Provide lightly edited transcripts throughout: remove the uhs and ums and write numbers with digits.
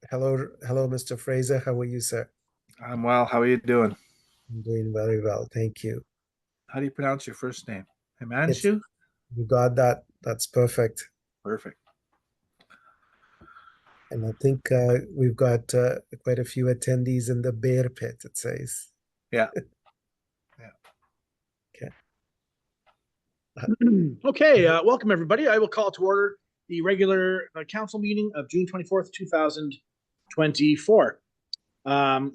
Hello, Mr. Fraser. How are you, sir? I'm well. How are you doing? I'm doing very well, thank you. How do you pronounce your first name? It's Himanshu? You got that. That's perfect. Perfect. And I think we've got quite a few attendees in the bear pit, it says. Yeah. Yeah. Okay. Okay, welcome everybody. I will call to order the regular council meeting of June 24th, 2024.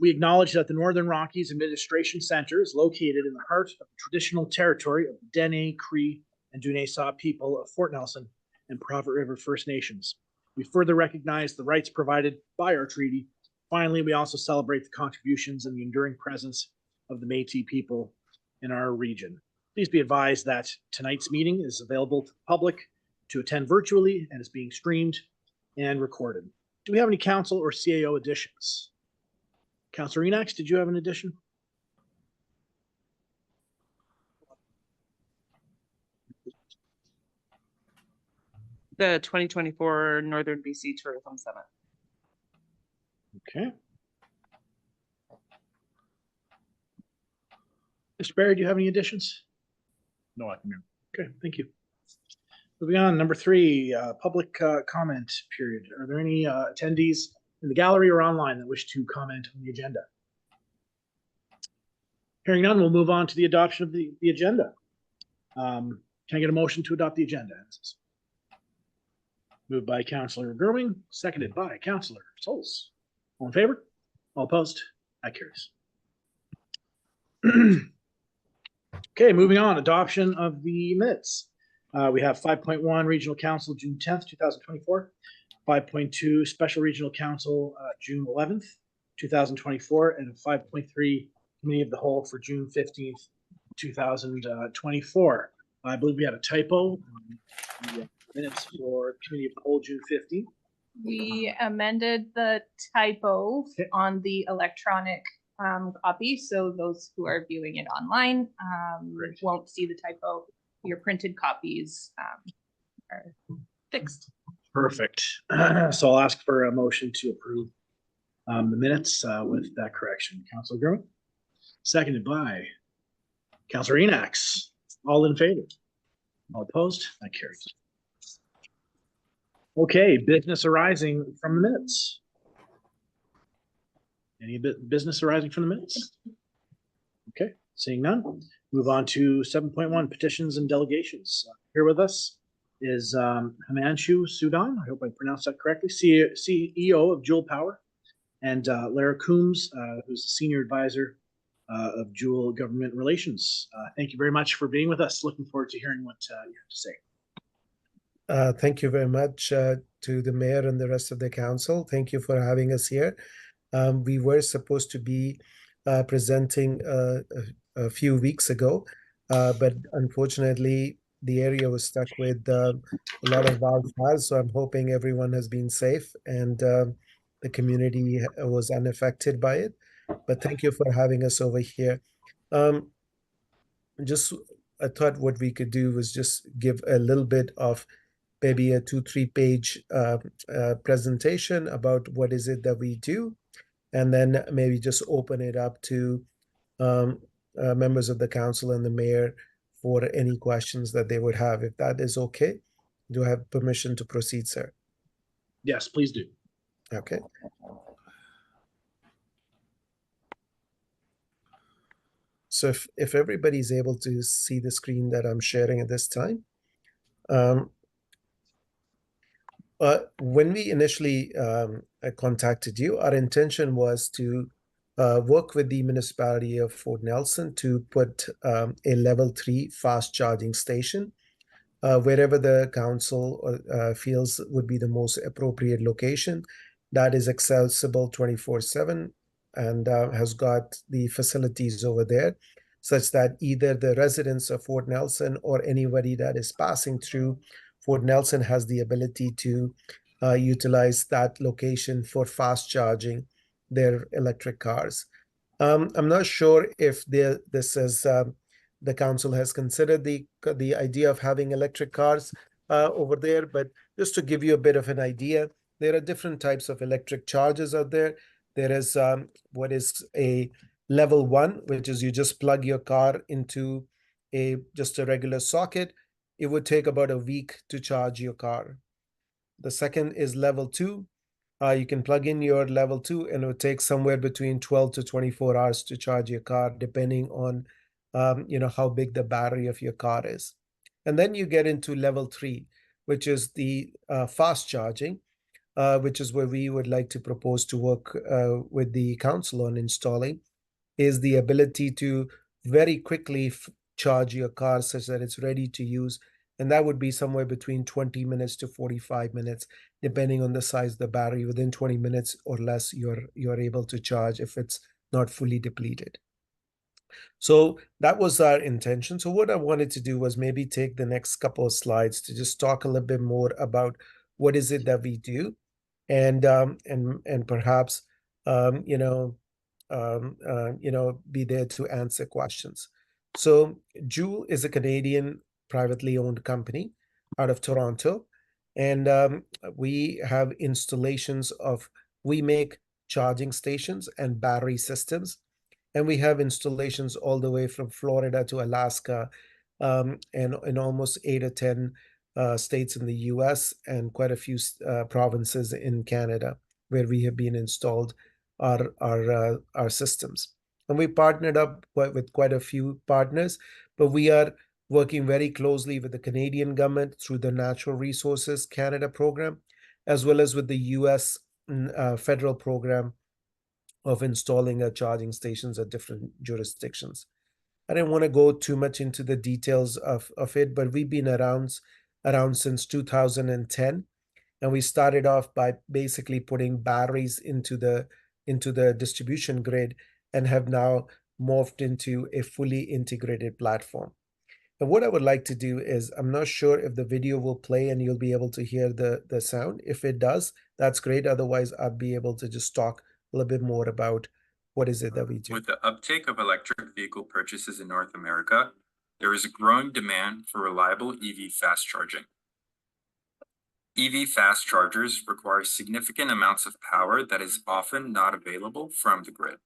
We acknowledge that the Northern Rockies Administration Center is located in the heart of the traditional territory of the Dene, Cree, and Dunesaw people of Fort Nelson and Prophet River First Nations. We further recognize the rights provided by our treaty. Finally, we also celebrate the contributions and the enduring presence of the Métis people in our region. Please be advised that tonight's meeting is available to the public to attend virtually and is being streamed and recorded. Do we have any council or CAO additions? Councilor Enax, did you have an addition? The 2024 Northern BC Tourism Summit. Okay. Mr. Barry, do you have any additions? No, I can hear. Okay, thank you. Moving on, number 3, public comment period. Are there any attendees in the gallery or online that wish to comment on the agenda? Hearing none, we'll move on to the adoption of the agenda. Can I get a motion to adopt the agenda? Moved by Councillor Gerwing, seconded by Councillor Souls. All in favor? All opposed? That carries. Okay, moving on, adoption of the minutes. We have 5.1 Regional Council, June 10th, 2024. 5.2 Special Regional Council, June 11th, 2024. And 5.3 Committee of the Whole for June 15th, 2024. I believe we had a typo on the minutes for Committee of the Whole, June 15th. We amended the typo on the electronic copy, so those who are viewing it online won't see the typo. Your printed copies are fixed. Perfect. So I'll ask for a motion to approve the minutes with that correction. Councilor Gerwin, seconded by Councilor Enax. All in favor? All opposed? That carries. Okay, business arising from the minutes. Any business arising from the minutes? Okay, seeing none. Move on to 7.1 petitions and delegations. Here with us is Himanshu Sudan, I hope I pronounced that correctly, CEO of Juul Power, and Lara Coombs, who's the Senior Advisor of Juul Government Relations. Thank you very much for being with us. Looking forward to hearing what you have to say. Thank you very much to the mayor and the rest of the council. Thank you for having us here. We were supposed to be presenting a few weeks ago, but unfortunately the area was stuck with a lot of wildfires, so I'm hoping everyone has been safe and the community was unaffected by it. But thank you for having us over here. I thought what we could do was just give a little bit of maybe a 2-3 page presentation about what is it that we do, and then maybe just open it up to members of the council and the mayor for any questions that they would have, if that is okay. Do I have permission to proceed, sir? Yes, please do. Okay. So if everybody's able to see the screen that I'm sharing at this time. When we initially contacted you, our intention was to work with the municipality of Fort Nelson to put a level 3 fast charging station wherever the council feels would be the most appropriate location that is accessible 24/7 and has got the facilities over there, such that either the residents of Fort Nelson or anybody that is passing through Fort Nelson has the ability to utilize that location for fast charging their electric cars. I'm not sure if this is the council has considered the idea of having electric cars over there, but just to give you a bit of an idea, there are different types of electric chargers out there. There is what is a level 1, which is you just plug your car into just a regular socket. It would take about a week to charge your car. The second is level 2. You can plug in your level 2 and it would take somewhere between 12 to 24 hours to charge your car, depending on how big the battery of your car is. And then you get into level 3, which is the fast charging, which is where we would like to propose to work with the council on installing, is the ability to very quickly charge your car such that it's ready to use. And that would be somewhere between 20 minutes to 45 minutes, depending on the size of the battery. Within 20 minutes or less, you're able to charge if it's not fully depleted. So that was our intention. So what I wanted to do was maybe take the next couple of slides to just talk a little bit more about what is it that we do, and perhaps be there to answer questions. So Joule is a Canadian privately owned company out of Toronto, and we have installations we make charging stations and battery systems, and we have installations all the way from Florida to Alaska, and in almost 8 or 10 states in the US, and quite a few provinces in Canada, where we have been installed our systems. And we partnered up with quite a few partners, but we are working very closely with the Canadian government through the Natural Resources Canada program, as well as with the US federal program of installing charging stations at different jurisdictions. I didn't want to go too much into the details of it, but we've been around since 2010, and we started off by basically putting batteries into the distribution grid, and have now morphed into a fully integrated platform. And what I would like to do is, I'm not sure if the video will play and you'll be able to hear the sound. If it does, that's great. Otherwise, I'll be able to just talk a little bit more about what is it that we do. With the uptake of electric vehicle purchases in North America, there is a growing demand for reliable EV fast charging. EV fast chargers require significant amounts of power that is often not available from the grid.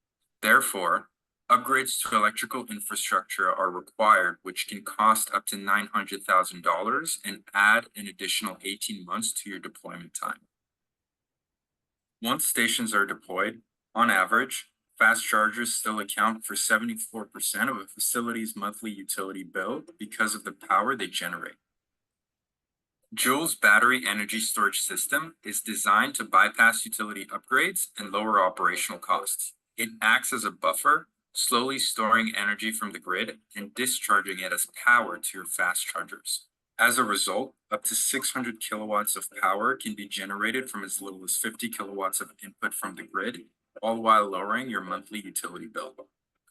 Therefore, upgrades to electrical infrastructure are required, which can cost up to $900,000 and add an additional 18 months to your deployment time. Once stations are deployed, on average, fast chargers still account for 74% of a facility's monthly utility bill because of the power they generate. Joule's battery energy storage system is designed to bypass utility upgrades and lower operational costs. It acts as a buffer, slowly storing energy from the grid and discharging it as power to your fast chargers. As a result, up to 600 kilowatts of power can be generated from as little as 50 kilowatts of input from the grid, all while lowering your monthly utility bill.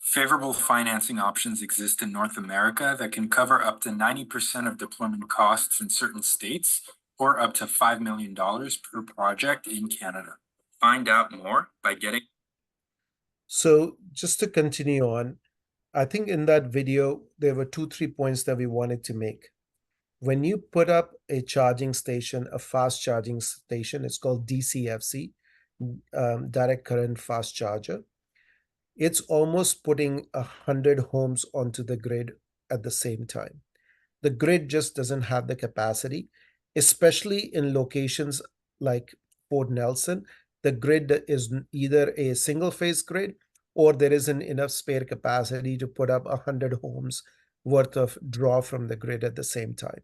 Favorable financing options exist in North America that can cover up to 90% of deployment costs in certain states, or up to $5 million per project in Canada. Find out more by getting. So just to continue on, I think in that video, there were 2-3 points that we wanted to make. When you put up a charging station, a fast charging station, it's called DCFC, direct current fast charger. It's almost putting 100 homes onto the grid at the same time. The grid just doesn't have the capacity, especially in locations like Fort Nelson. The grid is either a single phase grid, or there isn't enough spare capacity to put up 100 homes worth of draw from the grid at the same time.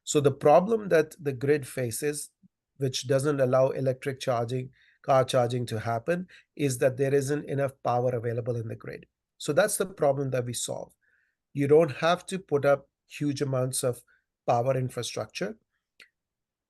So the problem that the grid faces, which doesn't allow electric charging, car charging to happen, is that there isn't enough power available in the grid. So that's the problem that we solve. You don't have to put up huge amounts of power infrastructure.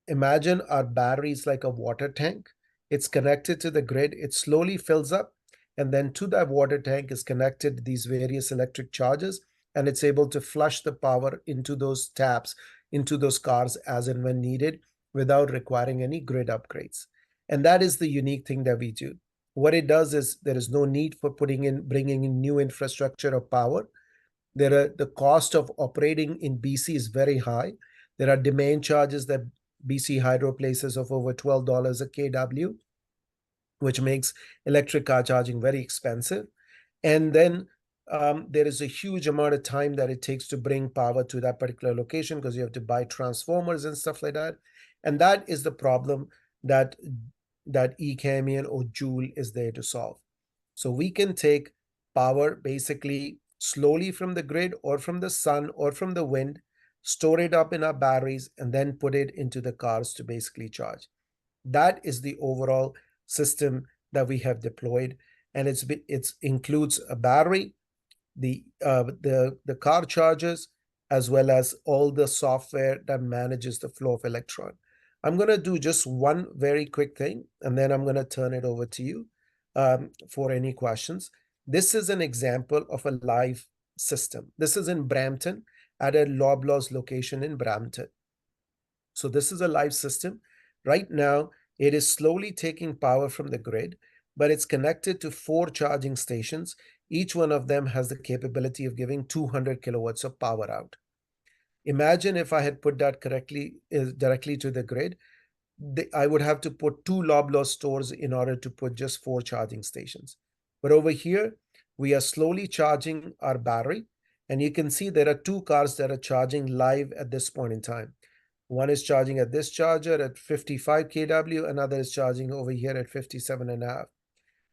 Imagine our batteries like a water tank. It's connected to the grid, it slowly fills up, and then to that water tank is connected these various electric chargers, and it's able to flush the power into those taps, into those cars as and when needed, without requiring any grid upgrades. And that is the unique thing that we do. What it does is there is no need for bringing in new infrastructure of power. The cost of operating in BC is very high. There are demand charges that BC Hydro places of over $12 a kW, which makes electric car charging very expensive. And then there is a huge amount of time that it takes to bring power to that particular location because you have to buy transformers and stuff like that. And that is the problem that eCamion or Joule is there to solve. So we can take power basically slowly from the grid or from the sun or from the wind, store it up in our batteries, and then put it into the cars to basically charge. That is the overall system that we have deployed, and it includes a battery, the car chargers, as well as all the software that manages the flow of electron. I'm going to do just one very quick thing, and then I'm going to turn it over to you for any questions. This is an example of a live system. This is in Brampton at a Loblaws location in Brampton. So this is a live system. Right now, it is slowly taking power from the grid, but it's connected to 4 charging stations. Each one of them has the capability of giving 200 kilowatts of power out. Imagine if I had put that directly to the grid, I would have to put 2 Loblaws stores in order to put just 4 charging stations. But over here, we are slowly charging our battery, and you can see there are 2 cars that are charging live at this point in time. One is charging at this charger at 55 kW, another is charging over here at 57.5.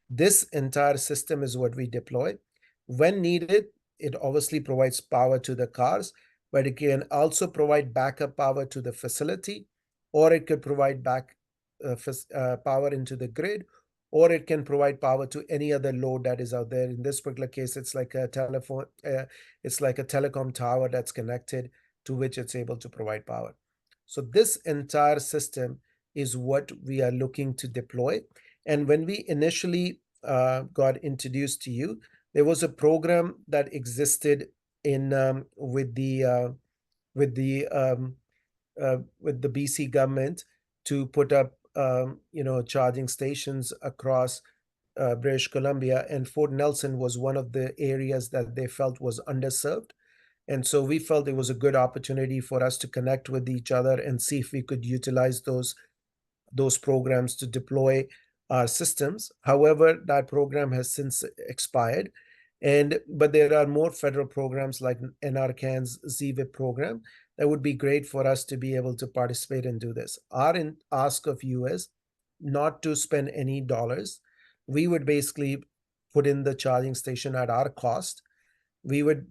This entire system is what we deploy. When needed, it obviously provides power to the cars, but it can also provide backup power to the facility, or it could provide power into the grid, or it can provide power to any other load that is out there. In this particular case, it's like a telecom tower that's connected to which it's able to provide power. So this entire system is what we are looking to deploy. And when we initially got introduced to you, there was a program that existed in with the BC government to put up charging stations across British Columbia, and Fort Nelson was one of the areas that they felt was underserved. And so we felt it was a good opportunity for us to connect with each other and see if we could utilize those programs to deploy our systems. However, that program has since expired. But there are more federal programs like NRCan's ZVIP program that would be great for us to be able to participate and do this. Our ask of you is not to spend any dollars. We would basically put in the charging station at our cost. We would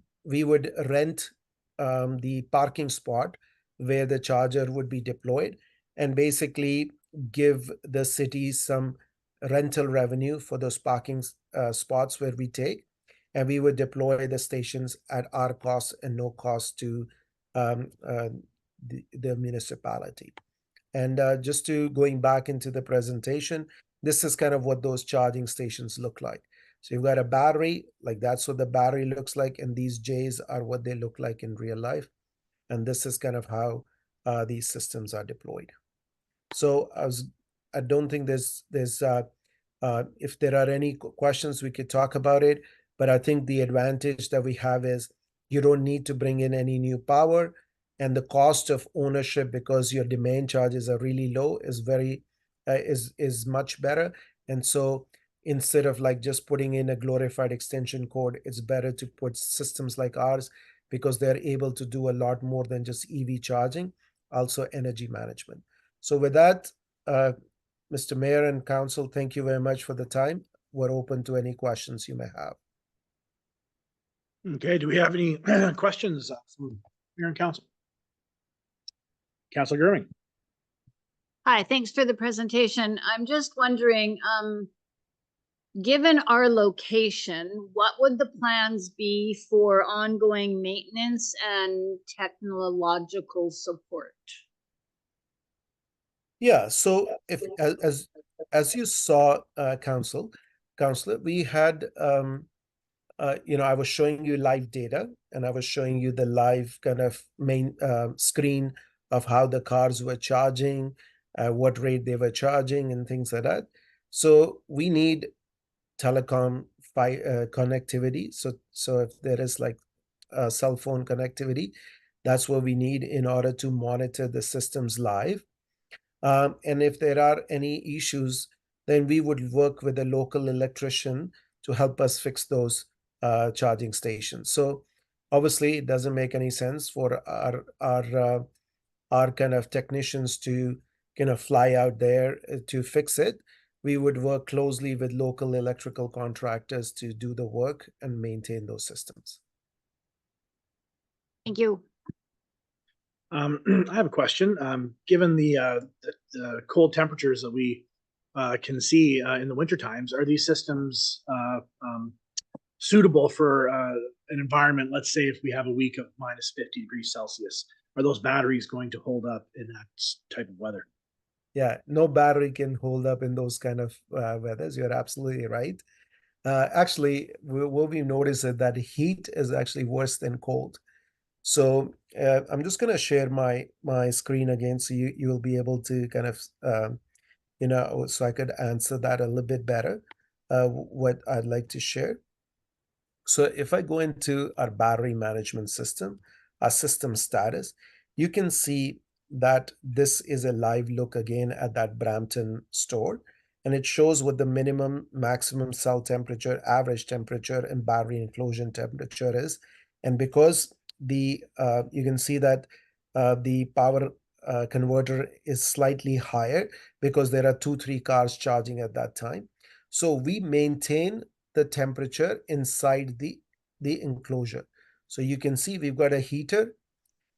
rent the parking spot where the charger would be deployed and basically give the city some rental revenue for those parking spots where we take, and we would deploy the stations at our cost and no cost to the municipality. And just to going back into the presentation, this is kind of what those charging stations look like. So you've got a battery, like that's what the battery looks like, and these J's are what they look like in real life. And this is kind of how these systems are deployed. So I don't think there's if there are any questions, we could talk about it. But I think the advantage that we have is you don't need to bring in any new power, and the cost of ownership, because your demand charges are really low, is much better. And so instead of like just putting in a glorified extension cord, it's better to put systems like ours because they're able to do a lot more than just EV charging, also energy management. So with that, Mr. Mayor and Council, thank you very much for the time. We're open to any questions you may have. Okay, do we have any questions from Mayor and Council? Councilor Girming. Hi, thanks for the presentation. I'm just wondering, given our location, what would the plans be for ongoing maintenance and technological support? Yeah, so if as you saw, Councilor, we had I was showing you live data, and I was showing you the live kind of main screen of how the cars were charging, what rate they were charging, and things like that. So we need telecom connectivity. So if there is like cell phone connectivity, that's what we need in order to monitor the systems live. And if there are any issues, then we would work with a local electrician to help us fix those charging stations. So obviously, it doesn't make any sense for our kind of technicians to kind of fly out there to fix it. We would work closely with local electrical contractors to do the work and maintain those systems. Thank you. I have a question. Given the cold temperatures that we can see in the winter times, are these systems suitable for an environment? Let's say if we have a week of minus 50 degrees Celsius, are those batteries going to hold up in that type of weather? Yeah, no battery can hold up in those kind of weathers. You're absolutely right. Actually, what we noticed is that heat is actually worse than cold. So I'm just going to share my screen again, so you will be able to kind of so I could answer that a little bit better. What I'd like to share. So if I go into our battery management system, our system status, you can see that this is a live look again at that Brampton store, and it shows what the minimum, maximum cell temperature, average temperature, and battery enclosure temperature is. And because you can see that the power converter is slightly higher because there are 2-3 cars charging at that time. So we maintain the temperature inside the enclosure. So you can see we've got a heater.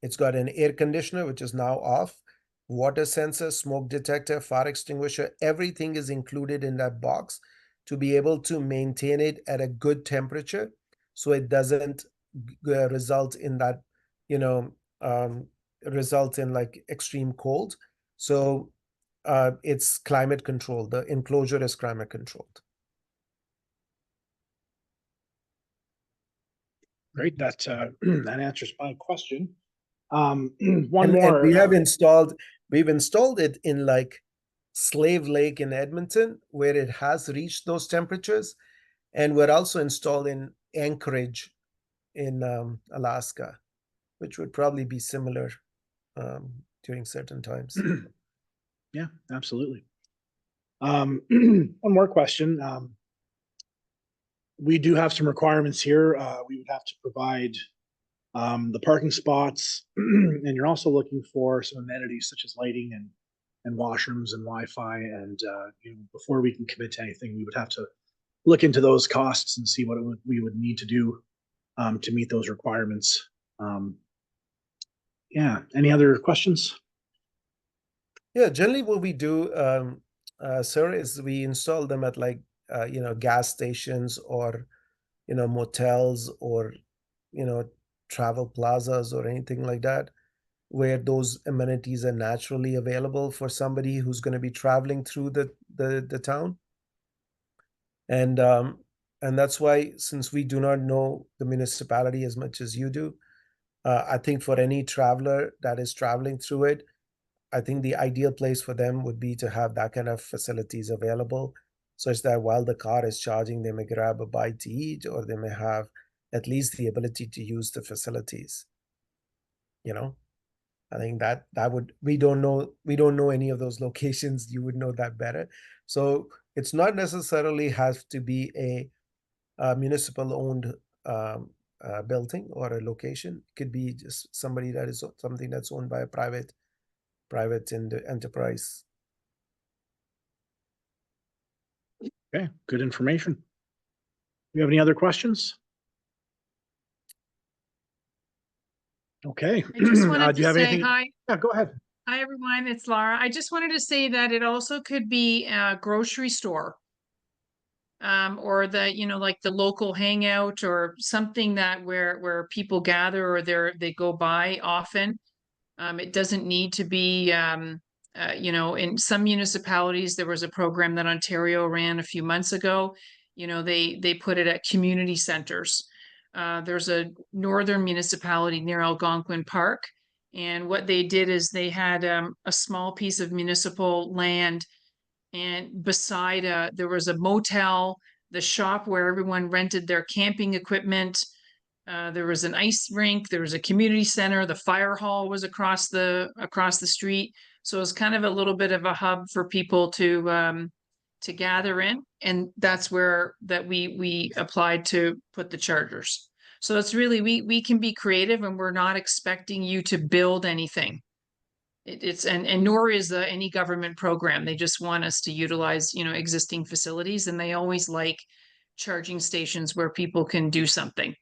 It's got an air conditioner, which is now off, water sensor, smoke detector, fire extinguisher. Everything is included in that box to be able to maintain it at a good temperature, so it doesn't result in that, result in like extreme cold. So it's climate controlled. The enclosure is climate controlled. Great, that that answers my question. One And more. We've installed it in like Slave Lake in Edmonton, where it has reached those temperatures, and we're also installed in Anchorage in Alaska, which would probably be similar during certain times. Yeah, absolutely. One more question. We do have some requirements here. We would have to provide the parking spots, and you're also looking for some amenities such as lighting and washrooms and Wi-Fi. And before we can commit to anything, we would have to look into those costs and see what we would need to do to meet those requirements. Yeah. Any other questions? Yeah, generally what we do, sir, is we install them at like gas stations or motels or travel plazas or anything like that, where those amenities are naturally available for somebody who's going to be traveling through the town. And that's why, since we do not know the municipality as much as you do, I think for any traveler that is traveling through it, I think the ideal place for them would be to have that kind of facilities available, such that while the car is charging, they may grab a bite to eat, or they may have at least the ability to use the facilities. I think that would, we don't know any of those locations. You would know that better. So it's not necessarily has to be a municipal owned building or a location. It could be just something that's owned by a private enterprise. Okay, good information. Do you have any other questions? Okay. I just wanted Do you to have say anything? hi. Yeah, go ahead. Hi, everyone. It's Laura. I just wanted to say that it also could be a grocery store. Or like the local hangout or something that where people gather or they go by often. It doesn't need to be, in some municipalities, there was a program that Ontario ran a few months ago. They put it at community centers. There's a northern municipality near Algonquin Park. And what they did is they had a small piece of municipal land, and beside there was a motel, the shop where everyone rented their camping equipment. There was an ice rink, there was a community center, the fire hall was across the street. So it's kind of a little bit of a hub for people to gather in, and that's where we applied to put the chargers. So it's really, we can be creative, and we're not expecting you to build anything. And nor is any government program. They just want us to utilize, existing facilities, and they always like charging stations where people can do something,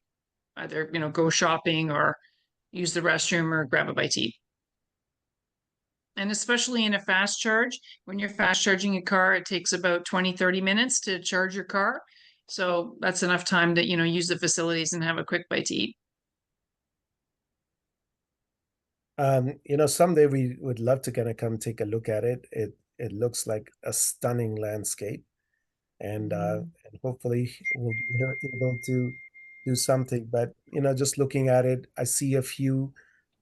either, go shopping or use the restroom or grab a bite to eat. And especially in a fast charge, when you're fast charging a car, it takes about 20-30 minutes to charge your car. So that's enough time to, use the facilities and have a quick bite to eat. Someday we would love to kind of come take a look at it. It looks like a stunning landscape, and hopefully we'll be able to do something. But just looking at it, I see a few,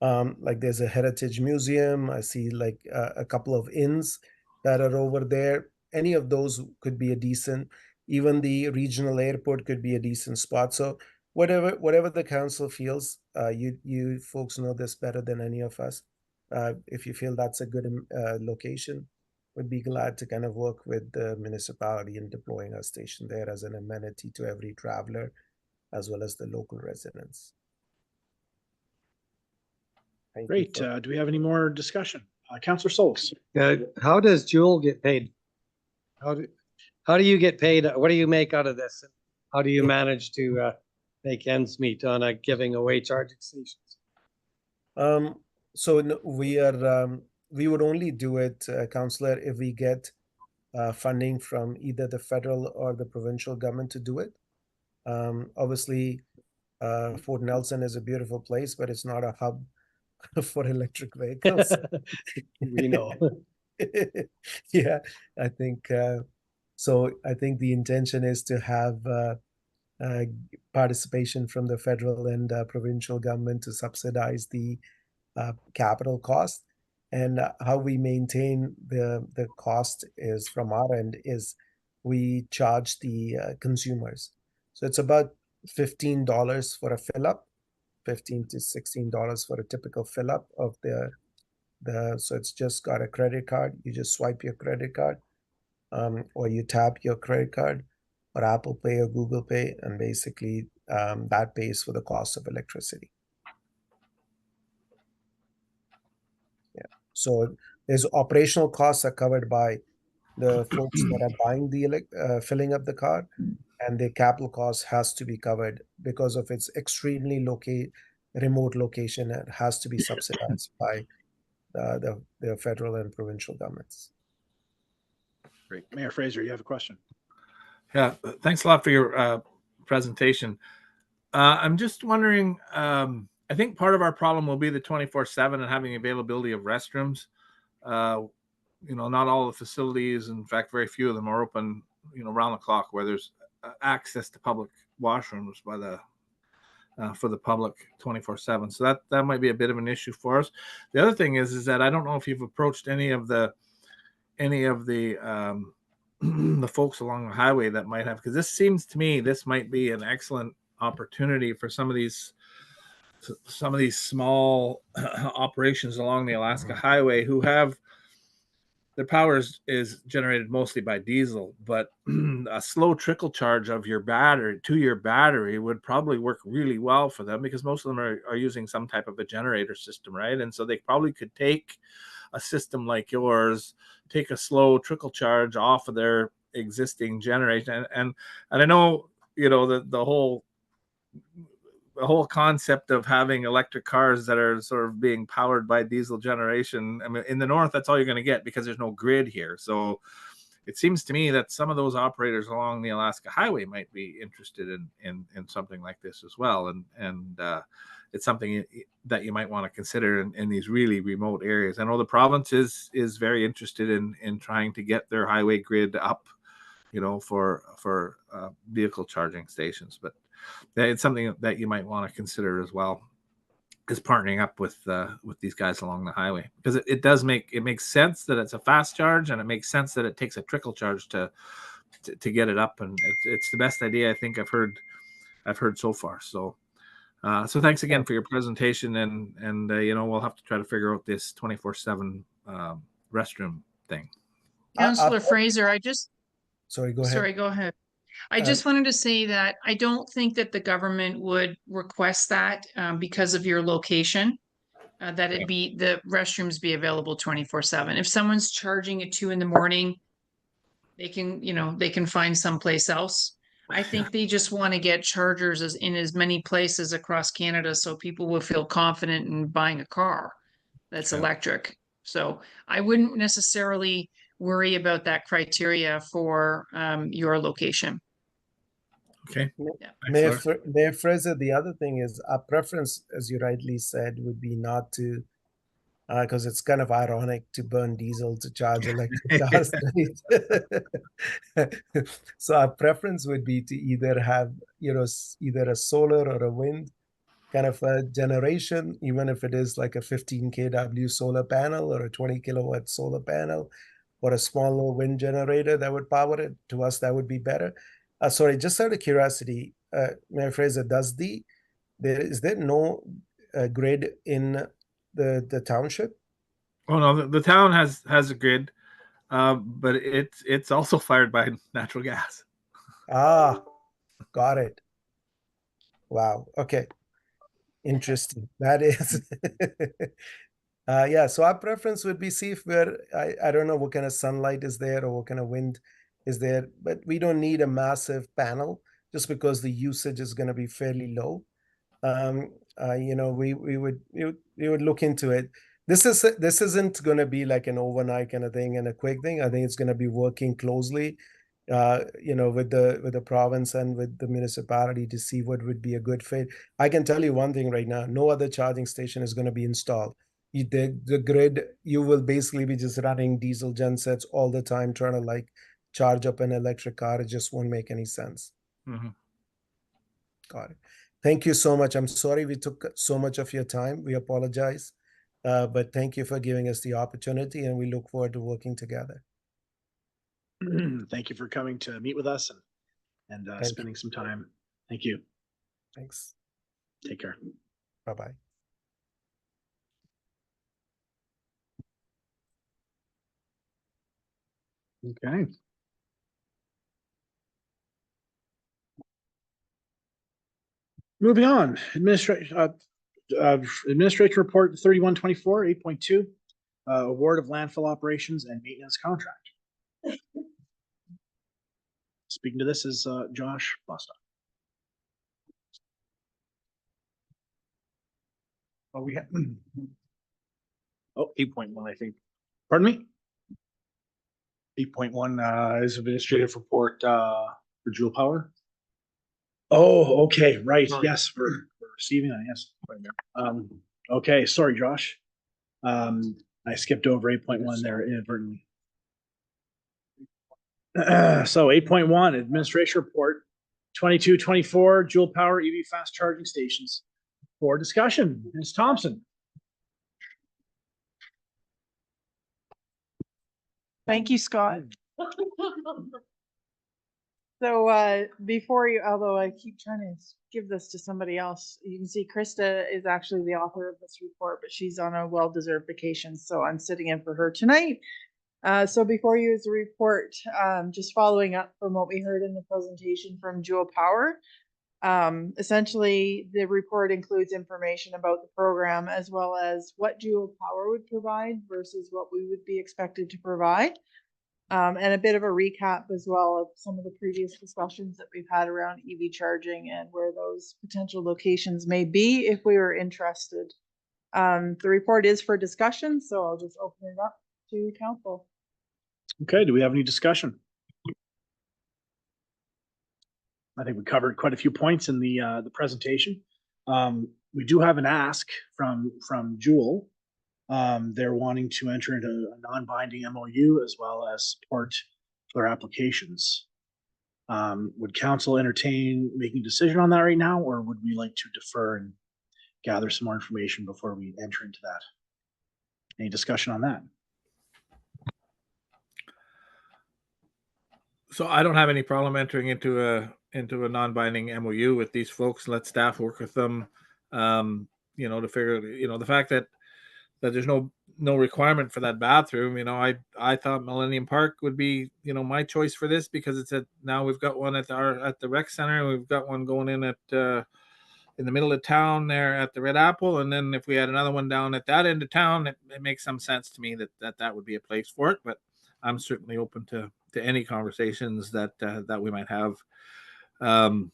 like there's a heritage museum. I see like a couple of inns that are over there. Any of those could be a decent. Even the regional airport could be a decent spot. So whatever the council feels, you folks know this better than any of us. If you feel that's a good location, would be glad to kind of work with the municipality in deploying a station there as an amenity to every traveler, as well as the local residents. Thank you Great. for- Do we have any more discussion? Councillor Solz. How does Jewel get paid? How do you get paid? What do you make out of this? How do you manage to make ends meet on a giving away charging stations? So we would only do it, Councillor, if we get funding from either the federal or the provincial government to do it. Obviously, Fort Nelson is a beautiful place, but it's not a hub for electric vehicles. We know. Yeah, I think so. I think the intention is to have participation from the federal and provincial government to subsidize the capital cost. And how we maintain the cost is from our end is we charge the consumers. So it's about $15 for a fill up, $15 to $16 for a typical fill up of the so it's just got a credit card. You just swipe your credit card, or you tap your credit card, or Apple Pay or Google Pay, and basically that pays for the cost of electricity. So there's operational costs are covered by the folks that are buying the filling up the car, and the capital cost has to be covered because of its extremely remote location. It has to be subsidized by the federal and provincial governments. Great. Mayor Fraser, you have a question. Yeah, thanks a lot for your presentation. I'm just wondering, I think part of our problem will be the 24/7 and having availability of restrooms. Not all the facilities, in fact, very few of them are open, around the clock, where there's access to public washrooms by for the public 24/7. So that might be a bit of an issue for us. The other thing is that I don't know if you've approached any of the the folks along the highway that might have, because this seems to me this might be an excellent opportunity for some of these small operations along the Alaska Highway who have their power is generated mostly by diesel, but a slow trickle charge of your battery would probably work really well for them, because most of them are using some type of a generator system, right? And so they probably could take a system like yours, take a slow trickle charge off of their existing generation. And I know, the whole concept of having electric cars that are sort of being powered by diesel generation. I mean, in the north, that's all you're going to get because there's no grid here. So it seems to me that some of those operators along the Alaska Highway might be interested in something like this as well. And it's something that you might want to consider in these really remote areas. I know the province is very interested in trying to get their highway grid up, for vehicle charging stations, but it's something that you might want to consider as well, is partnering up with these guys along the highway, because it makes sense that it's a fast charge, and it makes sense that it takes a trickle charge to get it up, and it's the best idea I think I've heard so far. So thanks again for your presentation, and we'll have to try to figure out this 24/7 restroom thing. Councillor Fraser, Sorry, go ahead. sorry, go ahead. I Uh, just wanted to say that I don't think that the government would request that because of your location. That it be, the restrooms be available 24/7. If someone's charging at 2 a.m, they can, they can find someplace else. I think they just want to get chargers in as many places across Canada so people will feel confident in buying a car that's Yeah. electric. So I wouldn't necessarily worry about that criteria for your location. Okay. Yeah. Thanks, Laura. Mayor Fraser, the other thing is our preference, as you rightly said, would be not to, because it's kind of ironic to burn diesel to charge electric cars. Right? So our preference would be to either have, either a solar or a wind kind of a generation, even if it is like a 15 kW solar panel or a 20 kilowatt solar panel or a smaller wind generator that would power it. To us, that would be better. Sorry, just out of curiosity, Mayor Fraser, is there no grid in the township? Oh no, the town has a grid, but it's also fired by natural gas. Ah, got it. Wow. Okay. Interesting. That is. Yeah. So our preference would be see if I don't know what kind of sunlight is there or what kind of wind is there, but we don't need a massive panel just because the usage is going to be fairly low. We would look into it. This isn't going to be like an overnight kind of thing and a quick thing. I think it's going to be working closely, with the province and with the municipality to see what would be a good fit. I can tell you one thing right now: no other charging station is going to be installed. The grid, you will basically be just running diesel gensets all the time, trying to like charge up an electric car. It just won't make any sense. Mm-hmm. Got it. Thank you so much. I'm sorry we took so much of your time. We apologize. But thank you for giving us the opportunity, and we look forward to working together. Thank you for coming to meet with us and Thank spending some time. Thank you. Thanks. Take care. Bye-bye. Okay. Moving on, administration report 3124, 8.2, award of landfill operations and maintenance contract. Speaking to this is Josh Bostock. Oh, we have 8.1, I think. Pardon me? 8.1 is administrative report for Joule Power. Oh, okay, right. Yes, for receiving that. Yes. Okay, sorry, Josh. I skipped over 8.1 there inadvertently. So 8.1 administration report 2224 Joule Power EV fast charging stations for discussion. Ms. Thompson. Thank you, Scott. So before you, although I keep trying to give this to somebody else, you can see Krista is actually the author of this report, but she's on a well-deserved vacation, so I'm sitting in for her tonight. So before you is a report, just following up from what we heard in the presentation from Joule Power. Essentially, the report includes information about the program as well as what Joule Power would provide versus what we would be expected to provide. And a bit of a recap as well of some of the previous discussions that we've had around EV charging and where those potential locations may be if we were interested. The report is for discussion, so I'll just open it up to council. Okay, do we have any discussion? I think we covered quite a few points in the presentation. We do have an ask from Joule. They're wanting to enter into a non-binding MOU as well as support for their applications. Would council entertain making a decision on that right now, or would we like to defer and gather some more information before we enter into that? Any discussion on that? So I don't have any problem entering into a non-binding MOU with these folks. Let staff work with them, to figure, the fact that there's no no requirement for that bathroom. I thought Millennium Park would be, my choice for this because it's now we've got one at the rec center, and we've got one going in at in the middle of town there at the Red Apple, and then if we had another one down at that end of town, it makes some sense to me that would be a place for it. But I'm certainly open to any conversations that we might have. Once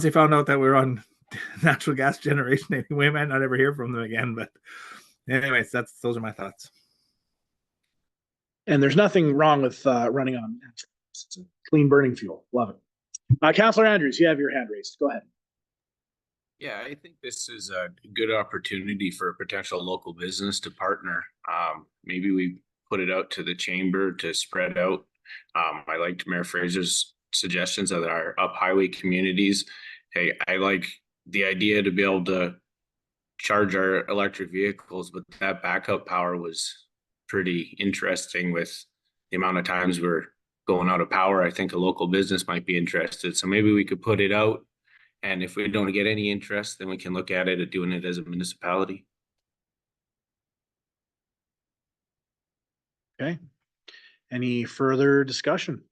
they found out that we're on natural gas generation anyway, I might not ever hear from them again. But anyways, those are my thoughts. And there's nothing wrong with running on natural gas. It's a clean burning fuel. Love it. Councillor Andrews, you have your hand raised. Go ahead. Yeah, I think this is a good opportunity for a potential local business to partner. Maybe we put it out to the chamber to spread out. I liked Mayor Fraser's suggestions of our up highway communities. Hey, I like the idea to be able to charge our electric vehicles, but that backup power was pretty interesting with the amount of times we're going out of power. I think a local business might be interested. So maybe we could put it out. And if we don't get any interest, then we can look at it at doing it as a municipality. Okay. Any further discussion?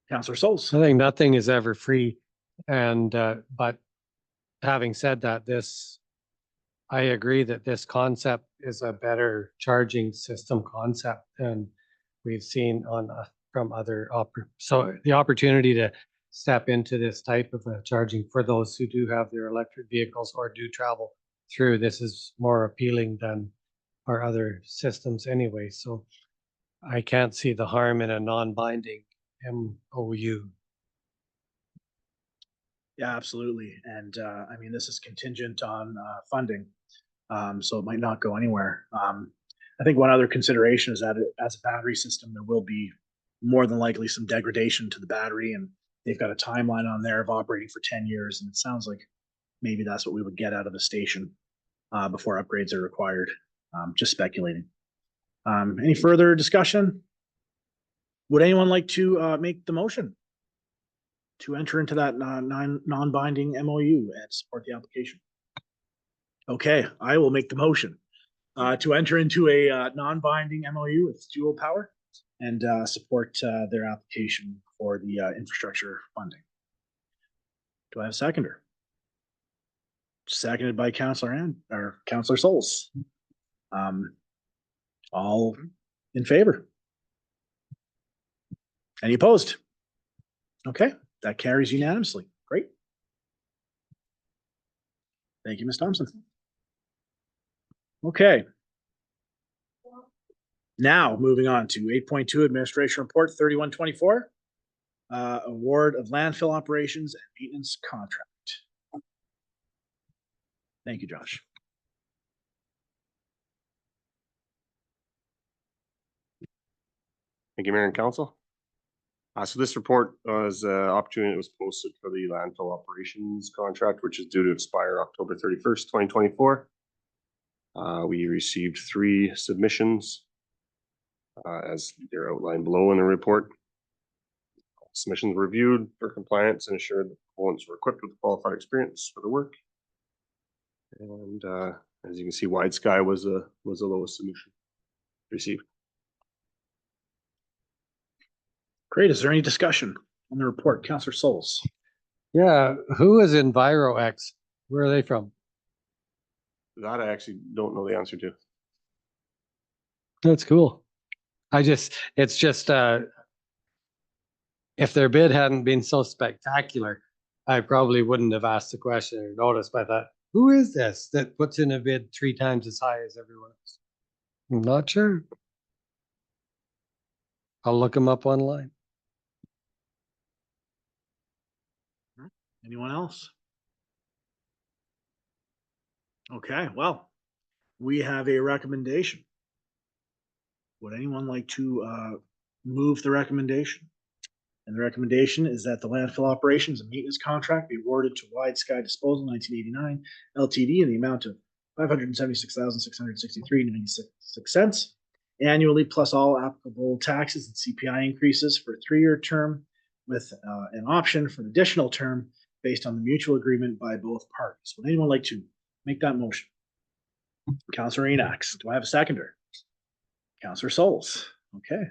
Councillor Souls. I think nothing is ever free. And, but having said that, I agree that this concept is a better charging system concept than we've seen from other so the opportunity to step into this type of charging for those who do have their electric vehicles or do travel through this is more appealing than our other systems anyway. So I can't see the harm in a non-binding MOU. Yeah, absolutely. And I mean, this is contingent on funding, so it might not go anywhere. I think one other consideration is that as a battery system, there will be more than likely some degradation to the battery, and they've got a timeline on there of operating for 10 years. And it sounds like maybe that's what we would get out of the station before upgrades are required. Just speculating. Any further discussion? Would anyone like to make the motion to enter into that non-binding MOU and support the application? Okay, I will make the motion to enter into a non-binding MOU with Dual Power and support their application for the infrastructure funding. Do I have a seconder? Seconded by Councillor Souls. All in favor? Any opposed? Okay, that carries unanimously. Great. Thank you, Ms. Thompson. Okay. Now, moving on to 8.2 Administration Report 3124, award of landfill operations and maintenance contract. Thank you, Josh. Thank you, Mayor and Council. So this report was an opportunity that was posted for the landfill operations contract, which is due to expire October 31st, 2024. We received 3 submissions as they're outlined below in the report. Submissions were reviewed for compliance and assured that proponents were equipped with qualified experience for the work. And as you can see, Wide Sky was the lowest submission received. Great. Is there any discussion on the report? Councillor Souls. Yeah, who is EnviroX? Where are they from? That I actually don't know the answer to. That's cool. It's just if their bid hadn't been so spectacular, I probably wouldn't have asked the question or noticed. But I thought, who is this that puts in a bid 3 times as high as everyone else? I'm not sure. I'll look them up online. Anyone else? Okay, well, we have a recommendation. Would anyone like to move the recommendation? And the recommendation is that the landfill operations and maintenance contract be awarded to Wide Sky Disposal 1989 LTD in the amount of $576,663.96 annually, plus all applicable taxes and CPI increases for a 3-year term, with an option for an additional term based on the mutual agreement by both parties. Would anyone like to make that motion? Counselor Enox, do I have a seconder? Counselor Souls, okay.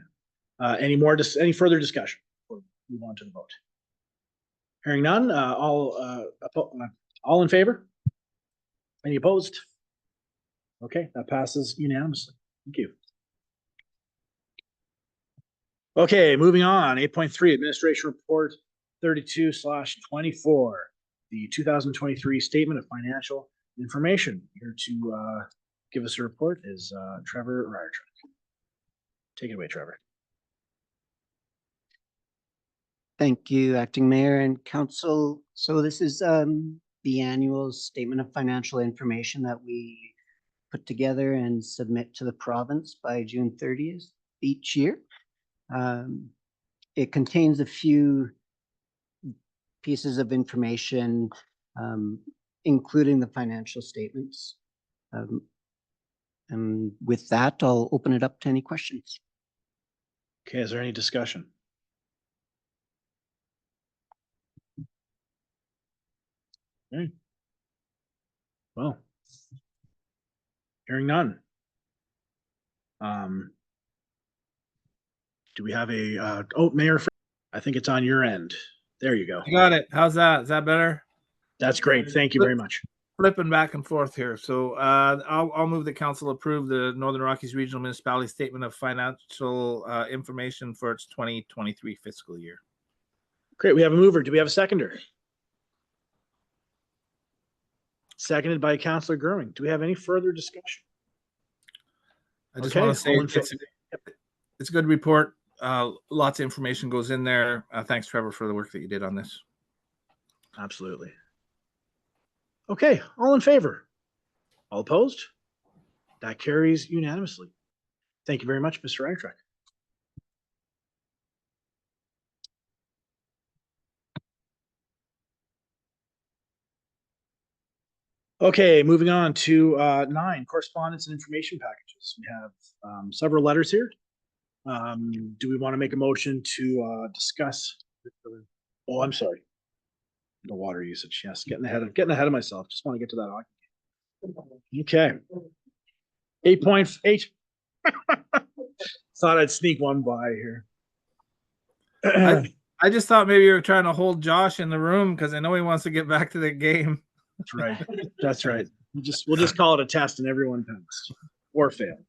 Any further discussion? Before we move on to the vote. Hearing none, all in favor? Any opposed? Okay, that passes unanimously. Thank you. Okay, moving on, 8.3, Administration Report 32/24, the 2023 Statement of Financial Information. Here to give us a report is Trevor Ryerchuk. Take it away, Trevor. Thank you, Acting Mayor and Council. So this is the annual Statement of Financial Information that we put together and submit to the province by June 30th each year. It contains a few pieces of information, including the financial statements. And with that, I'll open it up to any questions. Okay, is there any discussion? Okay. Well, hearing none. Do we have Mayor, I think it's on your end. There you go. I got it. How's that? Is that better? That's great. Thank you very much. Flipping back and forth here. So I'll move the council approve the Northern Rockies Regional Municipality Statement of Financial Information for its 2023 fiscal year. Great. We have a mover. Do we have a seconder? Seconded by Councillor Gurwing. Do we have any further discussion? I just want to say it's a good report. Lots of information goes in there. Thanks, Trevor, for the work that you did on this. Absolutely. Okay, all in favor? All opposed? That carries unanimously. Thank you very much, Mr. Ryerchuk. Okay, moving on to 9, correspondence and information packages. We have several letters here. Do we want to make a motion to discuss? Oh, I'm sorry. The water usage. Yes, getting ahead of myself. Just want to get to that. Okay. 8.8. Thought I'd sneak one by here. I just thought maybe you were trying to hold Josh in the room because I know he wants to get back to the game. That's right. That's right. We'll just call it a test and everyone passed or failed.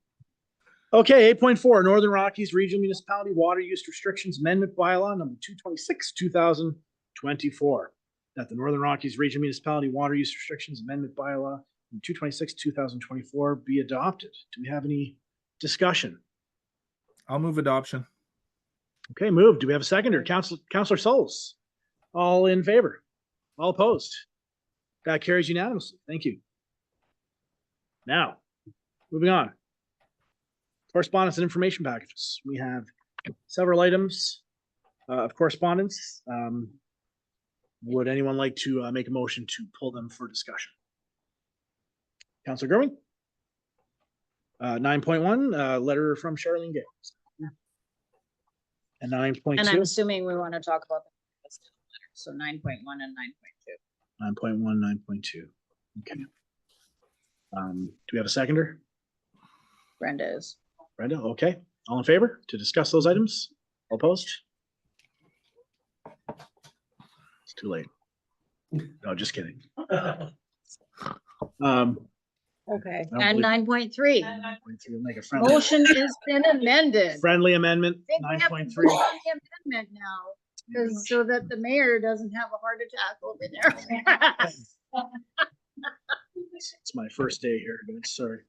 Okay, 8.4, Northern Rockies Regional Municipality Water Use Restrictions Amendment Bylaw number 226, 2024. That the Northern Rockies Regional Municipality Water Use Restrictions Amendment Bylaw 226, 2024 be adopted. Do we have any discussion? I'll move adoption. Okay, moved. Do we have a seconder? Councillor Souls. All in favor? All opposed? That carries unanimously. Thank you. Now, moving on. Correspondence and information packages. We have several items of correspondence. Would anyone like to make a motion to pull them for discussion? Councillor Gurwing? 9.1, letter from Charlene Gales. And 9.2. And I'm assuming we want to talk about the so 9.1 and 9.2. 9.1, 9.2. Okay. Do we have a seconder? Brenda is. Brenda, okay. All in favor to discuss those items? All opposed? It's too late. No, just kidding. Okay, and 9.3. Make a friendly, Motion has been amended. friendly amendment, I think we have to 9.3. vote on the amendment now, because so that the mayor doesn't have a heart attack over there. It's my first day here, dude. Sorry.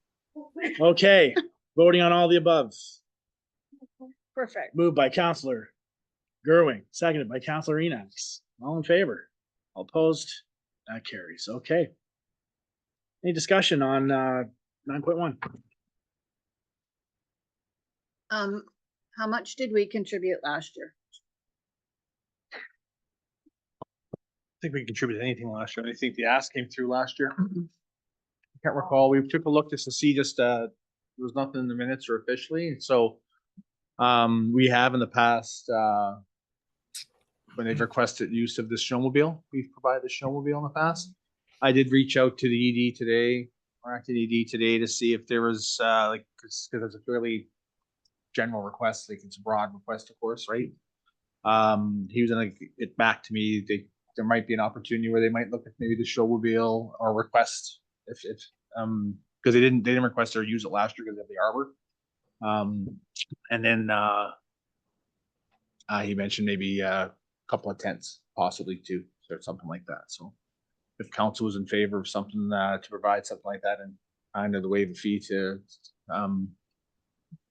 Okay, voting on all the above. Perfect. Moved by Councillor Gurwing, seconded by Councillor Enox. All in favor? All opposed? That carries. Okay. Any discussion on 9.1? How much did we contribute last year? I think we contributed anything last year. I think the ask came through last year. I can't recall. We took a look just to see there was nothing in the minutes or officially. So we have in the past when they've requested use of the snowmobile, we've provided the snowmobile in the past. I did reach out to the ED today, or acting ED today, to see if there was, like, because it's a fairly general request, like it's a broad request, of course, right? He was gonna get back to me. There might be an opportunity where they might look at maybe the showmobile or request if because they didn't request or use it last year because of the arbor. And then he mentioned maybe a couple of tents possibly too, or something like that. So if council was in favor of something to provide something like that and under the waive a fee to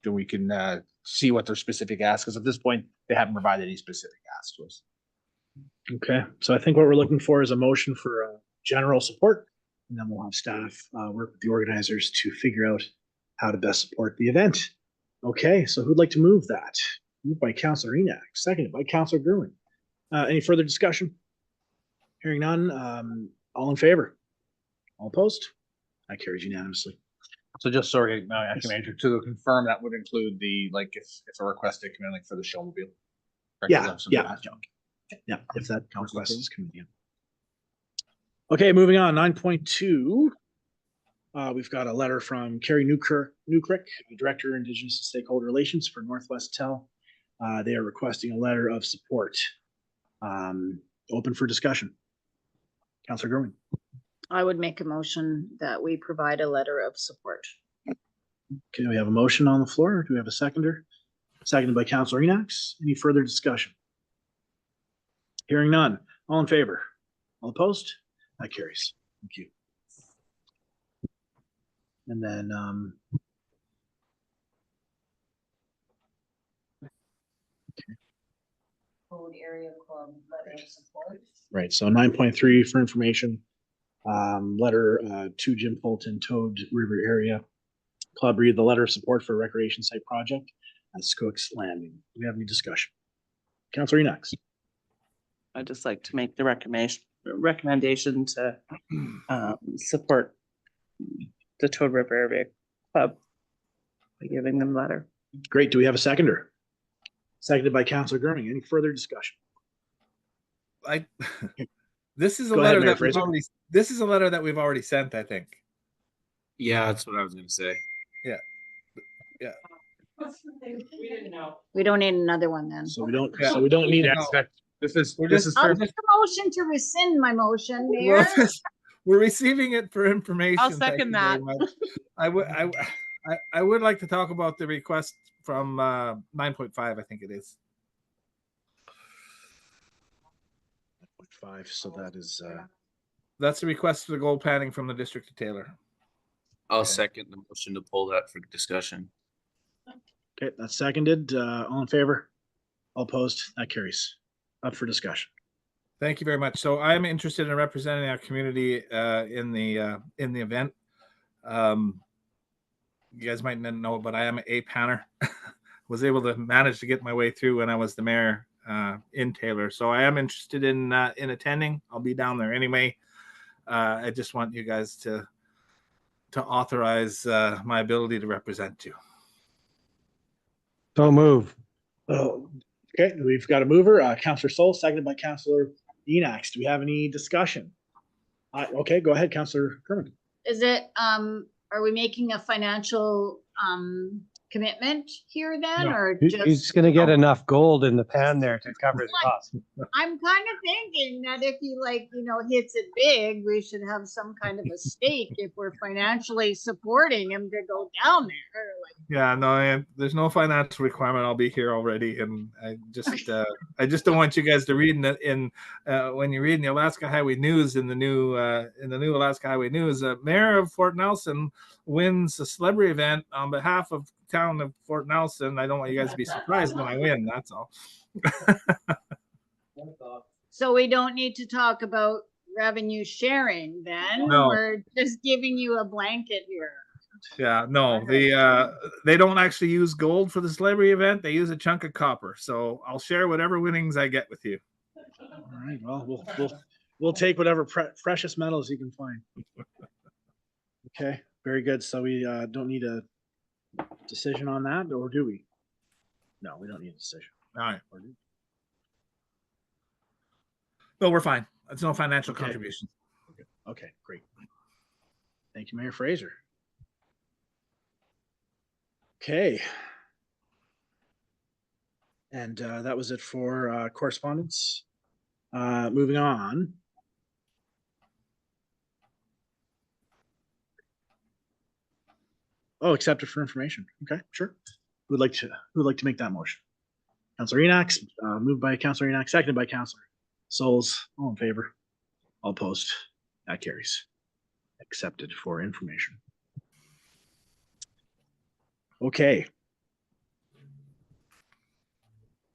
then we can see what their specific ask, because at this point they haven't provided any specific ask to us. Okay, so I think what we're looking for is a motion for general support, and then we'll have staff work with the organizers to figure out how to best support the event. Okay, so who'd like to move that? Moved by Councillor Enoch, seconded by Councillor Gruen. Any further discussion? Hearing none, all in favor? All opposed? That carries unanimously. So just sorry, Acting Manager, to confirm that would include the, like, if a request did come in, like for the showmobile. Yeah, if that request is coming in. Okay, moving on, 9.2. We've got a letter from Carrie Newkirk, Director of Indigenous and Stakeholder Relations for Northwest Tel. They are requesting a letter of support. Open for discussion. Councillor Gruen. I would make a motion that we provide a letter of support. Okay, we have a motion on the floor. Do we have a seconder? Seconded by Councillor Enoch. Any further discussion? Hearing none. All in favor? All opposed? That carries. Thank you. And then Code Area Club letter of support. right, so 9.3 for information. Letter to Jim Fulton, Toad River Area Club, read the letter of support for a recreation site project at Skook's Landing. Do we have any discussion? Councillor Enoch. I'd just like to make the recommendation to support the Toad River Area Club by giving them letter. Great. Do we have a seconder? Seconded by Councillor Gurning. Any further discussion? This is a Go ahead, letter Mayor that we've Fraser. already. This is a letter that we've already sent, I think. Yeah, that's what I was gonna say. Yeah. Yeah. We didn't know. We don't need another one then. So we don't. Yeah. So we don't need. No. This is We're this just- is I'll for make a motion to rescind my motion, Mayor. We're receiving it for information. I'll Thank second you very that. much. I would like to talk about the request from 9.5, I think it is. 5. So that is. That's the request for the gold panning from the District of Taylor. I'll second the motion to pull that for discussion. Okay, that's seconded. All in favor? All opposed? That carries. Up for discussion. Thank you very much. So I'm interested in representing our community in the event. You guys might not know, but I am a panner. Was able to manage to get my way through when I was the mayor in Taylor. So I am interested in attending. I'll be down there anyway. I just want you guys to authorize my ability to represent you. So move. Oh, okay, we've got a mover, Councillor Soul, seconded by Councillor Enoch. Do we have any discussion? Okay, go ahead, Councillor Kermit. Is it, are we making a financial, commitment here then, No. or He's just? gonna get enough gold in the pan there to cover the cost. I'm kind of thinking that if he hits it big, we should have some kind of a stake if we're financially supporting him to go down there. Yeah, no, there's no financial requirement. I'll be here already, and I just don't want you guys to read when you read in the Alaska Highway News in the new Alaska Highway News, Mayor of Fort Nelson wins a celebrity event on behalf of town of Fort Nelson. I don't want you guys to be surprised when I win. That's all. So we don't need to talk about revenue sharing then? No. We're just giving you a blanket here. Yeah, no, they don't actually use gold for the celebrity event. They use a chunk of copper. So I'll share whatever winnings I get with you. All right, well, we'll take whatever precious metals you can find. Okay, very good. So we don't need a decision on that, or do we? No, we don't need a decision. All right. Or do we? No, we're fine. It's no financial Okay. contribution. Okay, great. Thank you, Mayor Fraser. Okay. And that was it for correspondence. Moving on. Oh, accepted for information. Okay, sure. Who'd like to make that motion? Councillor Enox, moved by Councillor Enox, seconded by Councillor Souls. All in favor? All opposed? That carries. Accepted for information. Okay.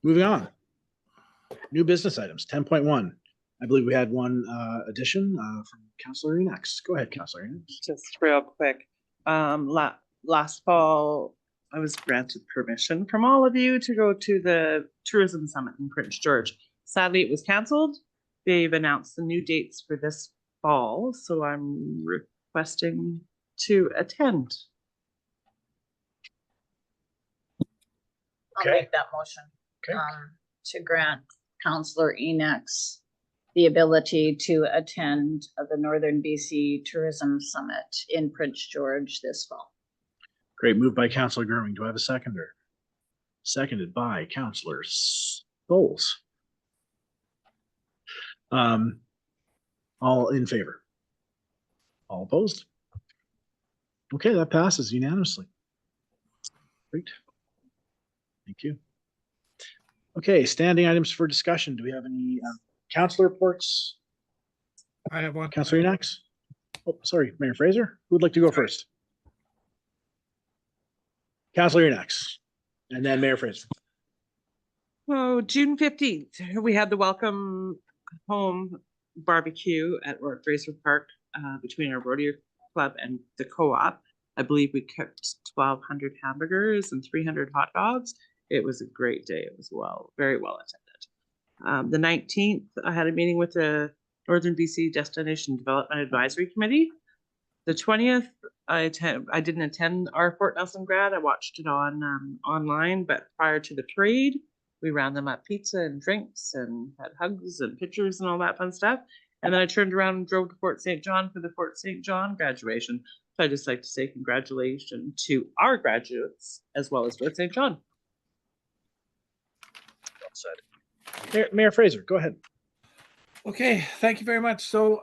Moving on. New business items, 10.1. I believe we had one addition from Councillor Enox. Go ahead, Councillor Enox. Just real quick. Last fall, I was granted permission from all of you to go to the tourism summit in Prince George. Sadly, it was canceled. They've announced the new dates for this fall, so I'm requesting to attend. I'll make that motion. Okay. To grant Councillor Enox the ability to attend the Northern BC Tourism Summit in Prince George this fall. Great, moved by Councillor Girming. Do I have a seconder? Seconded by Councillor Souls. All in favor? All opposed? Okay, that passes unanimously. Great. Thank you. Okay, standing items for discussion. Do we have any councillor reports? I have one. Councillor Enox? Oh, sorry, Mayor Fraser. Who would like to go first? Councillor Enox, and then Mayor Fraser. Oh, June 15th, we had the welcome home barbecue at Roy Fraser Park between our rodeo club and the co-op. I believe we cooked 1,200 hamburgers and 300 hot dogs. It was a great day. It was very well attended. The 19th, I had a meeting with the Northern BC Destination Development Advisory Committee. The 20th, I didn't attend our Fort Nelson grad. I watched it on online, but prior to the parade, we ran them up pizza and drinks and had hugs and pictures and all that fun stuff. And then I turned around and drove to Fort St. John for the Fort St. John graduation. So I'd just like to say congratulations to our graduates as well as Fort St. John. Well said. Mayor Fraser, go ahead. Okay, thank you very much. So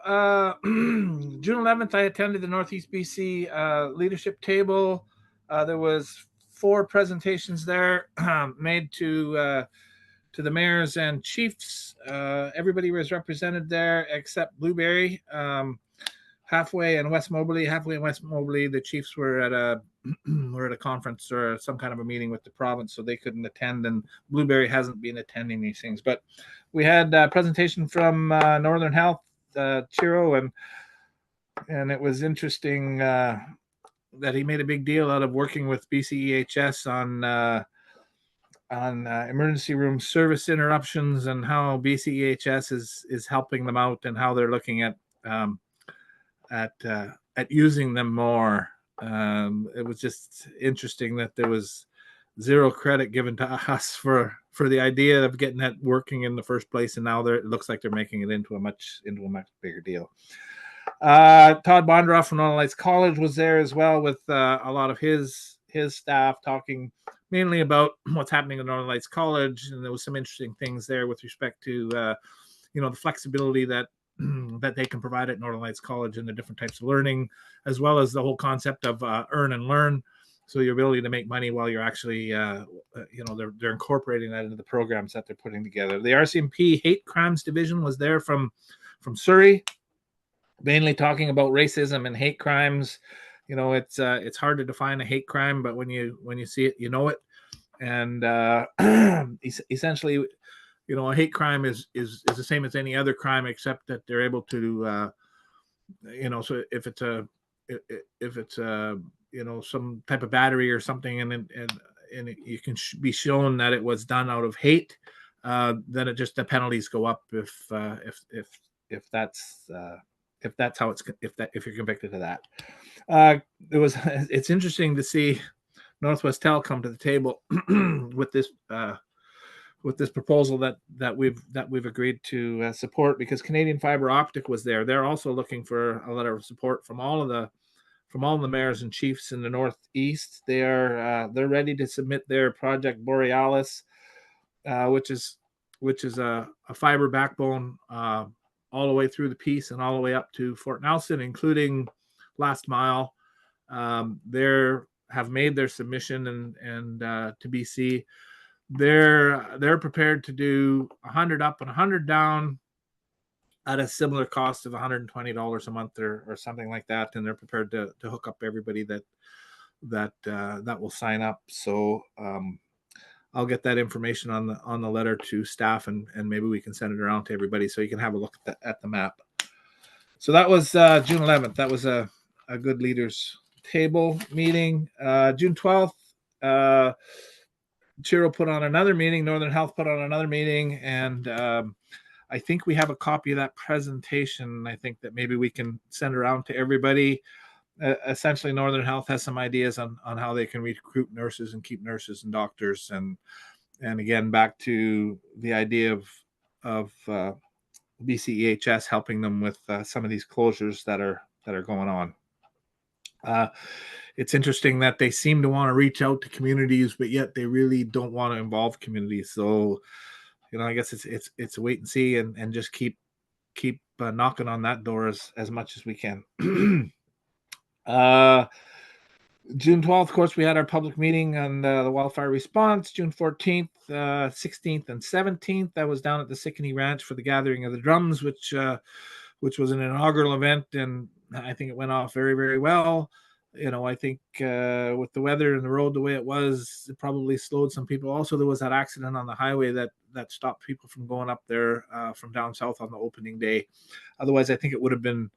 June 11th, I attended the Northeast BC leadership table. There was 4 presentations there made to the mayors and chiefs. Everybody was represented there except Blueberry. Halfway in West Moberly, the chiefs were at a conference or some kind of a meeting with the province, so they couldn't attend. And Blueberry hasn't been attending these things. But we had a presentation from Northern Health, Chiro, and it was interesting that he made a big deal out of working with BCEHS on emergency room service interruptions and how BCEHS is helping them out and how they're looking at using them more. It was just interesting that there was zero credit given to us for the idea of getting that working in the first place, and now it looks like they're making it into a much bigger deal. Todd Bondroff from Northern Lights College was there as well with a lot of his staff talking mainly about what's happening at Northern Lights College, and there was some interesting things there with respect to the flexibility that they can provide at Northern Lights College and the different types of learning, as well as the whole concept of earn and learn. So your ability to make money while you're actually, they're incorporating that into the programs that they're putting together. The RCMP Hate Crimes Division was there from Surrey, mainly talking about racism and hate crimes. It's hard to define a hate crime, but when you see it, you know it. And essentially, a hate crime is the same as any other crime, except that they're able to, so if it's some type of battery or something, and you can be shown that it was done out of hate, then the penalties go up if that's how if you're convicted of that. It's interesting to see Northwest Tel come to the table with this this proposal that we've agreed to support, because Canadian Fiber Optic was there. They're also looking for a letter of support from all the mayors and chiefs in the Northeast. They're ready to submit their project Borealis, which is a fiber backbone all the way through the piece and all the way up to Fort Nelson, including last mile. They have made their submission and to BC. They're prepared to do 100 up and 100 down at a similar cost of $120 a month or something like that, and they're prepared to hook up everybody that will sign up. So I'll get that information on the letter to staff, and maybe we can send it around to everybody so you can have a look at the map. So that was June 11th. That was a good leaders table meeting. June 12th. Chiro put on another meeting, Northern Health put on another meeting, and I think we have a copy of that presentation. I think that maybe we can send around to everybody. Essentially, Northern Health has some ideas on how they can recruit nurses and keep nurses and doctors, and again, back to the idea of BCEHS helping them with some of these closures that are going on. It's interesting that they seem to want to reach out to communities, but yet they really don't want to involve communities. So, I guess it's a wait and see, and just keep knocking on that door as much as we can. June 12th, of course, we had our public meeting on the wildfire response. June 14th, 16th, and 17th, I was down at the Sickany Ranch for the Gathering of the Drums, which was an inaugural event, and I think it went off very, very well. I think with the weather and the road the way it was, it probably slowed some people. Also, there was that accident on the highway that stopped people from going up there from down south on the opening day. Otherwise, I think it would have been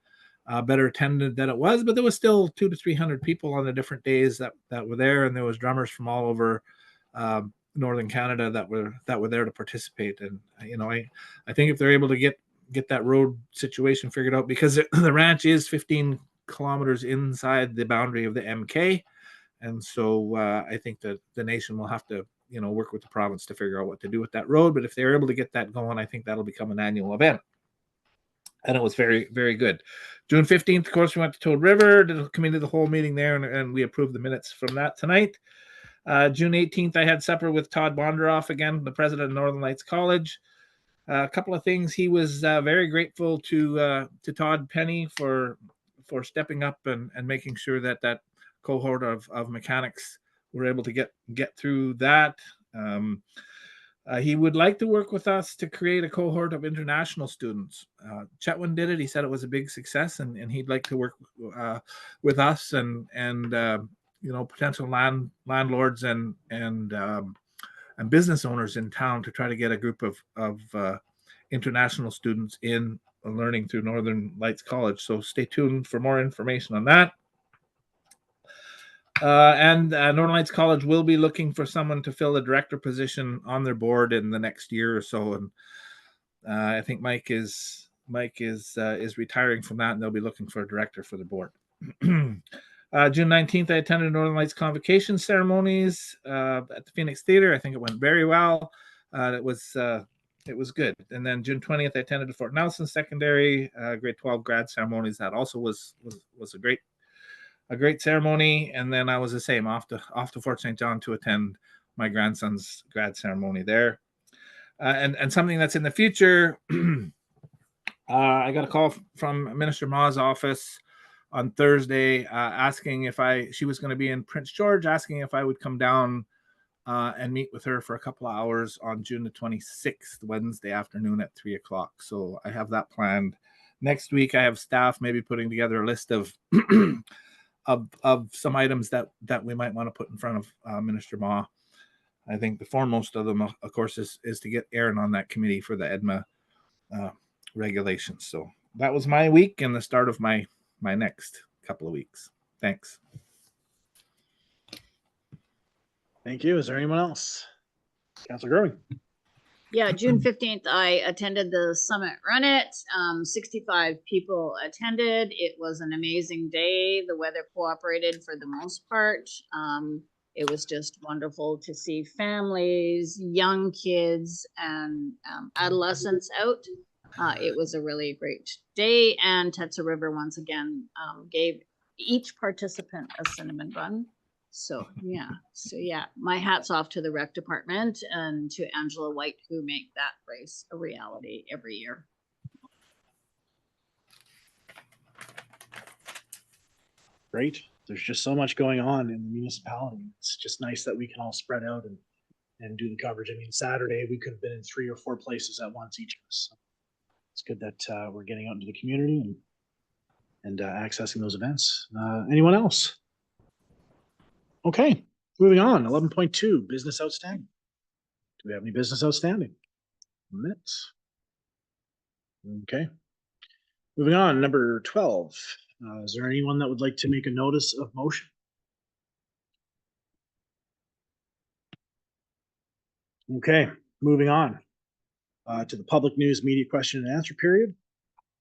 better attended than it was, but there was still 200 to 300 people on the different days that were there, and there was drummers from all over northern Canada that were there to participate. And I think if they're able to get that road situation figured out, because the ranch is 15 kilometers inside the boundary of the MK, and so I think that the nation will have to work with the province to figure out what to do with that road. But if they're able to get that going, I think that'll become an annual event. And it was very, very good. June 15th, of course, we went to Toad River, did a committee of the whole meeting there, and we approved the minutes from that tonight. June 18th, I had supper with Todd Bonderoff, again, the president of Northern Lights College. A couple of things. He was very grateful to Todd Penny for stepping up and making sure that cohort of mechanics were able to get through that. He would like to work with us to create a cohort of international students. Chetwynd did it. He said it was a big success, and he'd like to work with us and potential landlords and business owners in town to try to get a group of international students in learning through Northern Lights College. So stay tuned for more information on that. And Northern Lights College will be looking for someone to fill the director position on their board in the next year or so. And I think Mike is retiring from that, and they'll be looking for a director for the board. June 19th, I attended Northern Lights convocation ceremonies at the Phoenix Theater. I think it went very well. It was good. And then June 20th, I attended the Fort Nelson Secondary grade 12 grad ceremonies. That also was a great ceremony. And then I was the same off to Fort St. John to attend my grandson's grad ceremony there. And something that's in the future, I got a call from Minister Ma's office on Thursday asking if she was going to be in Prince George, asking if I would come down and meet with her for a couple of hours on June the 26th, Wednesday afternoon at 3:00. So I have that planned. Next week, I have staff maybe putting together a list of some items that we might want to put in front of Minister Ma. I think the foremost of them, of course, is to get Aaron on that committee for the EDMA regulations. So that was my week and the start of my next couple of weeks. Thanks. Thank you. Is there anyone else? Councilor Gurley. Yeah, June 15th, I attended the Summit Run It. 65 people attended. It was an amazing day. The weather cooperated for the most part. it was just wonderful to see families, young kids, and adolescents out. It was a really great day, and Tetsa River once again gave each participant a cinnamon bun. So yeah, my hat's off to the rec department and to Angela White, who make that race a reality every year. Great. There's just so much going on in the municipality. It's just nice that we can all spread out and do the coverage. I mean, Saturday, we could have been in 3 or 4 places at once, each of us. So it's good that we're getting out into the community and accessing those events. Anyone else? Okay, moving on. 11.2, business outstanding. Do we have any business outstanding? Minutes. Okay. Moving on, number 12. Is there anyone that would like to make a notice of motion? Okay, moving on to the public news media question and answer period.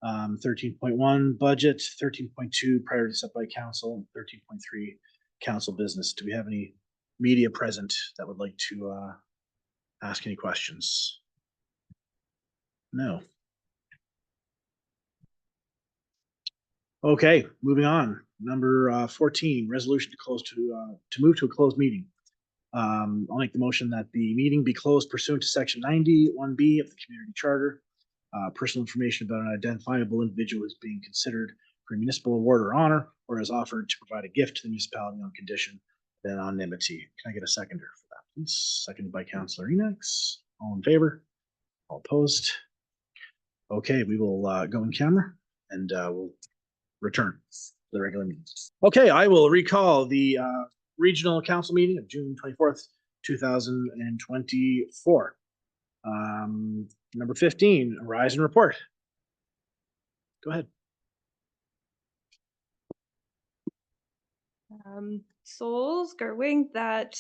13.1 budget, 13.2 priority set by council, 13.3 council business. Do we have any media present that would like to ask any questions? No. Okay, moving on. Number 14, resolution to move to a closed meeting. I'll make the motion that the meeting be closed pursuant to section 91B of the community charter. Personal information about an identifiable individual is being considered for a municipal award or honor, or is offered to provide a gift to the municipality on condition of anonymity. Can I get a seconder for that, please? Seconded by Councillor Enox. All in favor? All opposed? Okay, we will go in camera and we'll return to the regular meeting. Okay, I will recall the regional council meeting of June 24th, 2024. Number 15, rise and report. Go ahead. Souls, Gerwig, that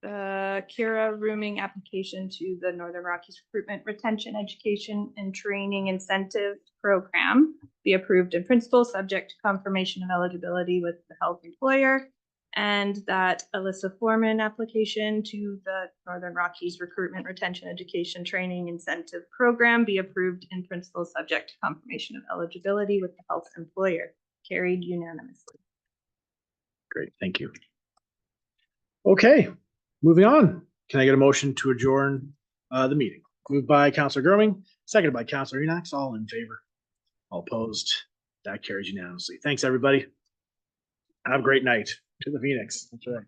the Kira rooming application to the Northern Rockies Recruitment, Retention, Education, and Training Incentive Program be approved in principle, subject to confirmation of eligibility with the health employer, and that Alyssa Foreman application to the Northern Rockies Recruitment, Retention, Education, Training Incentive Program be approved in principle, subject to confirmation of eligibility with the health employer. Carried unanimously. Great, thank you. Okay, moving on. Can I get a motion to adjourn the meeting? Moved by Councillor Gerwig, seconded by Councillor Enox. All in favor? All opposed? That carries unanimously. Thanks, everybody. Have a great night. To the Phoenix. That's right.